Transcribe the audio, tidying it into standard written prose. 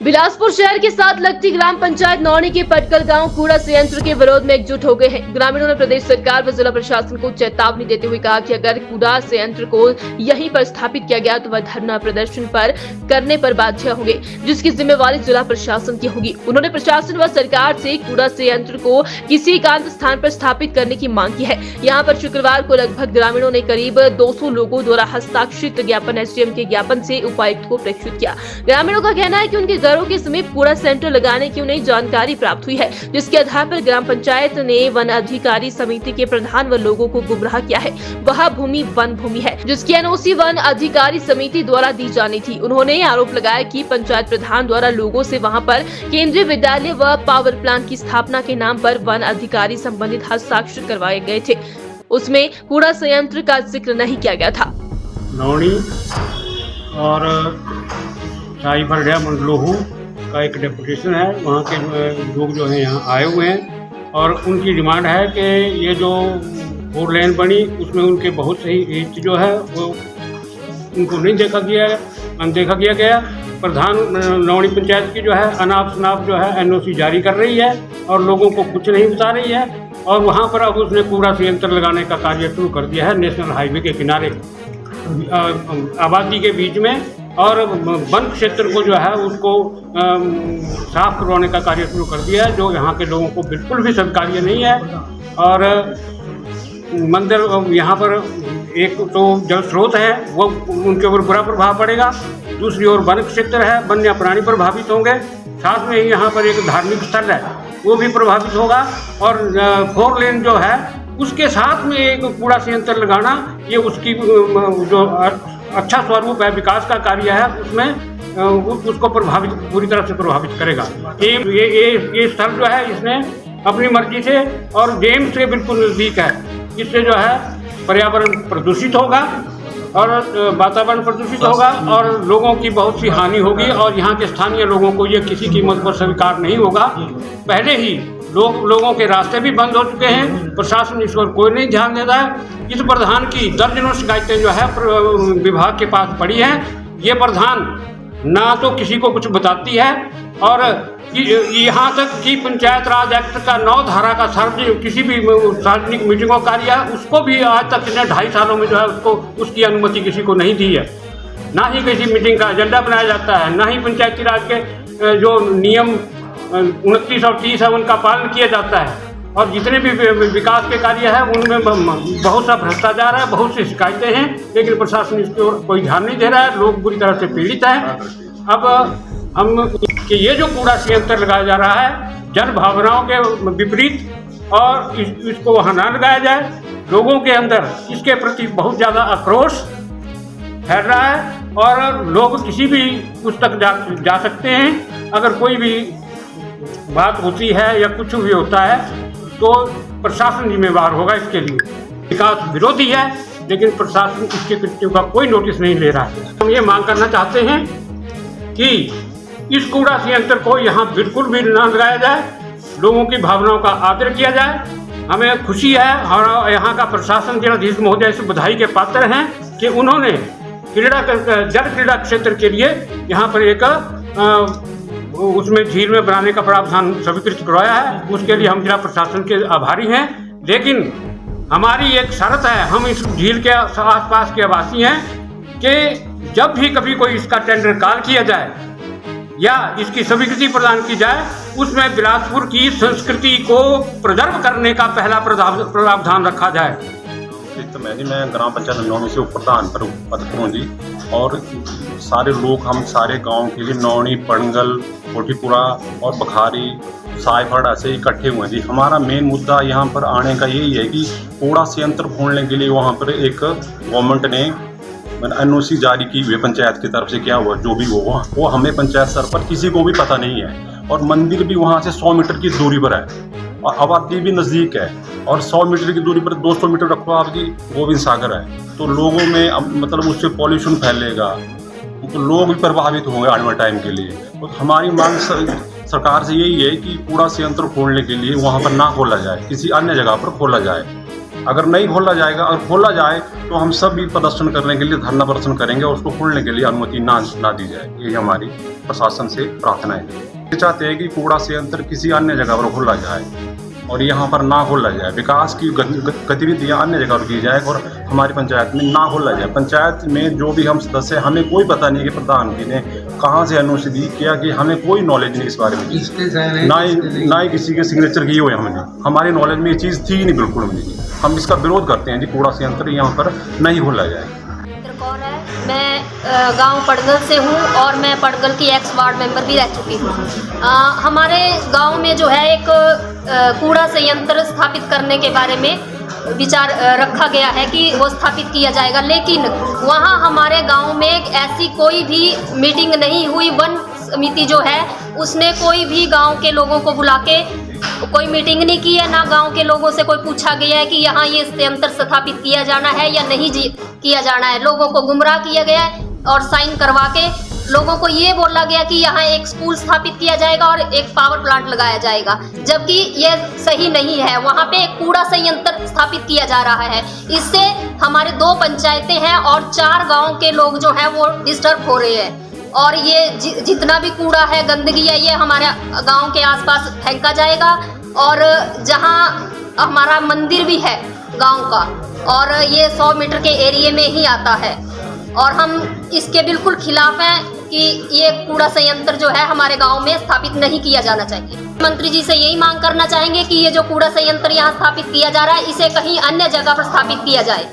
बिलासपुर शहर के साथ लगती ग्राम पंचायत नौनी के पटकल गांव कूड़ा संयंत्र के विरोध में एकजुट हो गए हैं। ग्रामीणों ने प्रदेश सरकार व जिला प्रशासन को चेतावनी देते हुए कहा कि अगर कूड़ा संयंत्र को यहीं पर स्थापित किया गया तो वह धरना प्रदर्शन करने पर बाध्य होंगे, जिसकी जिम्मेवारी जिला प्रशासन की होगी। उन्होंने प्रशासन व सरकार से कूड़ा संयंत्र को किसी एकांत स्थान पर स्थापित करने की मांग की है। यहाँ पर शुक्रवार को लगभग ग्रामीणों ने करीब 200 लोगों द्वारा हस्ताक्षरित ज्ञापन एसडीएम के ज्ञापन से उपायुक्त को प्रेषित किया। ग्रामीणों का कहना है कि उनके घरों के समीप कूड़ा सेंटर लगाने की उन्हें जानकारी प्राप्त हुई है, जिसके आधार पर ग्राम पंचायत ने वन अधिकारी समिति के प्रधान व लोगों को गुमराह किया है। वह भूमि वन भूमि है, जिसकी एनओसी वन अधिकारी समिति द्वारा दी जानी थी। उन्होंने आरोप लगाया कि पंचायत प्रधान द्वारा लोगों से वहां पर केंद्रीय विद्यालय व पावर प्लांट की स्थापना के नाम पर वन अधिकारी संबंधित हस्ताक्षर करवाए गए थे, उसमें कूड़ा संयंत्र का जिक्र नहीं किया गया था। नौनी और शाही फरडिया मंडलोहू का एक डेपुटेशन है, वहाँ के लोग जो हैं यहाँ आए हुए हैं और उनकी डिमांड है कि ये जो 4 लेन बनी उसमें उनके बहुत सही हित जो है वो उनको नहीं अनदेखा किया गया। प्रधान नौनी पंचायत की जो है अनाप शनाप जो है एनओसी जारी कर रही है और लोगों को कुछ नहीं बता रही है, और वहाँ पर अब उसने कूड़ा संयंत्र लगाने का कार्य शुरू कर दिया है नेशनल हाईवे के किनारे आबादी के बीच में, और वन क्षेत्र को जो है उसको साफ करवाने का कार्य शुरू कर दिया है, जो यहाँ के लोगों को बिल्कुल भी स्वीकार्य नहीं है। और मंदिर यहाँ पर एक तो जल स्रोत है वो उनके ऊपर बुरा प्रभाव पड़ेगा, दूसरी ओर वन क्षेत्र है, वन्य प्राणी प्रभावित होंगे, साथ में ही यहाँ पर एक धार्मिक स्थल है वो भी प्रभावित होगा, और 4 लेन जो है उसके साथ में एक कूड़ा संयंत्र लगाना ये उसकी जो अच्छा स्वरूप है, विकास का कार्य है, उसमें उसको पूरी तरह से प्रभावित करेगा। ये स्थल जो है इसने अपनी मर्जी से और डैम से बिल्कुल नज़दीक है, इससे जो है पर्यावरण प्रदूषित होगा और वातावरण प्रदूषित होगा और लोगों की बहुत सी हानि होगी, और यहाँ के स्थानीय लोगों को ये किसी कीमत पर स्वीकार नहीं होगा। पहले ही लोगों के रास्ते भी बंद हो चुके हैं, प्रशासन इस पर कोई नहीं ध्यान देता है। इस प्रधान की दर्जनों शिकायतें जो है विभाग के पास पड़ी हैं। ये प्रधान ना तो किसी को कुछ बताती है, और यहाँ तक कि पंचायत राज एक्ट का 9 धारा का किसी भी सार्वजनिक मीटिंगों का कार्य है उसको भी आज तक इसने 2.5 सालों में जो है उसकी अनुमति किसी को नहीं दी है। ना ही किसी मीटिंग का एजेंडा बनाया जाता है, ना ही पंचायती राज के जो नियम 29 और 30 है उनका पालन किया जाता है, और जितने भी विकास के कार्य है उनमें बहुत सा भ्रष्टाचार है, बहुत सी शिकायतें हैं, लेकिन प्रशासन इसकी ओर कोई ध्यान नहीं दे रहा है। लोग बुरी तरह से पीड़ित हैं। अब हम कि ये जो कूड़ा संयंत्र लगाया जा रहा है जन भावनाओं के विपरीत, और इसको वहाँ ना लगाया जाए, लोगों के अंदर इसके प्रति बहुत ज़्यादा आक्रोश फैल रहा है, और लोग किसी भी उस तक जा सकते हैं। अगर कोई भी बात होती है या कुछ भी होता है तो प्रशासन जिम्मेवार होगा इसके लिए। विकास विरोधी है, लेकिन प्रशासन इसके कृत्यों का कोई नोटिस नहीं ले रहा है। हम ये मांग करना चाहते हैं कि इस कूड़ा संयंत्र को यहाँ बिल्कुल भी न लगाया जाए, लोगों की भावनाओं का आदर किया जाए। हमें खुशी है और यहाँ का प्रशासन जिलाधीश महोदय से बधाई के पात्र हैं कि उन्होंने जल क्रीड़ा क्षेत्र के लिए यहाँ पर एक उसमें झील में बनाने का प्रावधान स्वीकृत करवाया है। उसके लिए हम जिला प्रशासन के आभारी हैं, लेकिन हमारी एक शर्त है, हम इस झील के आसपास के आवासी हैं, कि जब भी कभी कोई इसका टेंडर कॉल किया जाए या इसकी स्वीकृति प्रदान की जाए, उसमें बिलासपुर की संस्कृति को प्रिजर्व करने का पहला प्रावधान रखा जाए। तो मैं ग्राम पंचायत नौनी से उप प्रधान पर पद पर हूँ जी, और सारे लोग हम सारे गांव के लिए नौनी, पड़ंगल, कोठीपुरा और बखारी, सायफड़ ऐसे इकट्ठे हुए हैं जी। हमारा मेन मुद्दा यहाँ पर आने का यही है कि कूड़ा संयंत्र खोलने के लिए वहाँ पर एक गवर्नमेंट ने एनओसी जारी की हुई पंचायत की तरफ से, क्या हुआ जो भी हुआ वो हमें पंचायत स्तर पर किसी को भी पता नहीं है, और मंदिर भी वहाँ से 100 मीटर की दूरी पर है, और आबादी भी नज़दीक है, और 100 मीटर की दूरी पर 200 मीटर रखो आपकी गोविंद सागर है, तो लोगों में मतलब उससे पॉल्यूशन फैलेगा, तो लोग भी प्रभावित होंगे आने वाले टाइम के लिए। तो हमारी मांग सरकार से यही है कि कूड़ा संयंत्र खोलने के लिए वहाँ पर ना खोला जाए, किसी अन्य जगह पर खोला जाए। अगर नहीं खोला जाएगा, अगर खोला जाए तो हम सब भी प्रदर्शन करने के लिए, धरना प्रदर्शन करेंगे और उसको खोलने के लिए अनुमति ना दी जाए। ये हमारी प्रशासन से प्रार्थना है। ये चाहते हैं कि कूड़ा संयंत्र किसी अन्य जगह पर खोला जाए और यहाँ पर ना खोला जाए। विकास की गतिविधियाँ अन्य जगह पर की जाए और हमारी पंचायत में ना खोला जाए। पंचायत में जो भी हम सदस्य, हमें कोई पता नहीं कि प्रधान जी ने कहाँ से अनुमति दी, किया कि हमें कोई नॉलेज नहीं इस बारे में, ना ही किसी के सिग्नेचर किए हुए हमने। हमारी नॉलेज में ये चीज़ थी ही नहीं, बिल्कुल नहीं। हम इसका विरोध करते हैं जी, कूड़ा संयंत्र यहाँ पर नहीं खोला जाए। कौन है? मैं गांव पड़गल से हूँ और मैं पड़गल की एक्स वार्ड मेंबर भी रह चुकी हूँ। हमारे गांव में जो है एक कूड़ा संयंत्र स्थापित करने के बारे में विचार रखा गया है कि वो स्थापित किया जाएगा, लेकिन वहाँ हमारे गांव में ऐसी कोई भी मीटिंग नहीं हुई। वन समिति जो है उसने कोई भी गांव के लोगों को बुला के कोई मीटिंग नहीं की है, ना गांव के लोगों से कोई पूछा गया है कि यहाँ ये संयंत्र स्थापित किया जाना है या नहीं किया जाना है। लोगों को गुमराह किया गया है और साइन करवा के लोगों को ये बोला गया कि यहाँ एक स्कूल स्थापित किया जाएगा और एक पावर प्लांट लगाया जाएगा, जबकि ये सही नहीं है। वहाँ पे एक कूड़ा संयंत्र स्थापित किया जा रहा है। इससे हमारे 2 पंचायतें हैं और 4 गाँव के लोग जो हैं वो डिस्टर्ब हो रहे हैं। और ये जितना भी कूड़ा है, गंदगी है, ये हमारे गांव के आसपास फेंका जाएगा। और जहां हमारा मंदिर भी है गांव का, और ये 100 मीटर के एरिया में ही आता है, और हम इसके बिल्कुल खिलाफ हैं कि ये कूड़ा संयंत्र जो है हमारे गांव में स्थापित नहीं किया जाना चाहिए। मंत्री जी से यही मांग करना चाहेंगे कि ये जो कूड़ा संयंत्र यहाँ स्थापित किया जा रहा है, इसे कहीं अन्य जगह पर स्थापित किया जाए।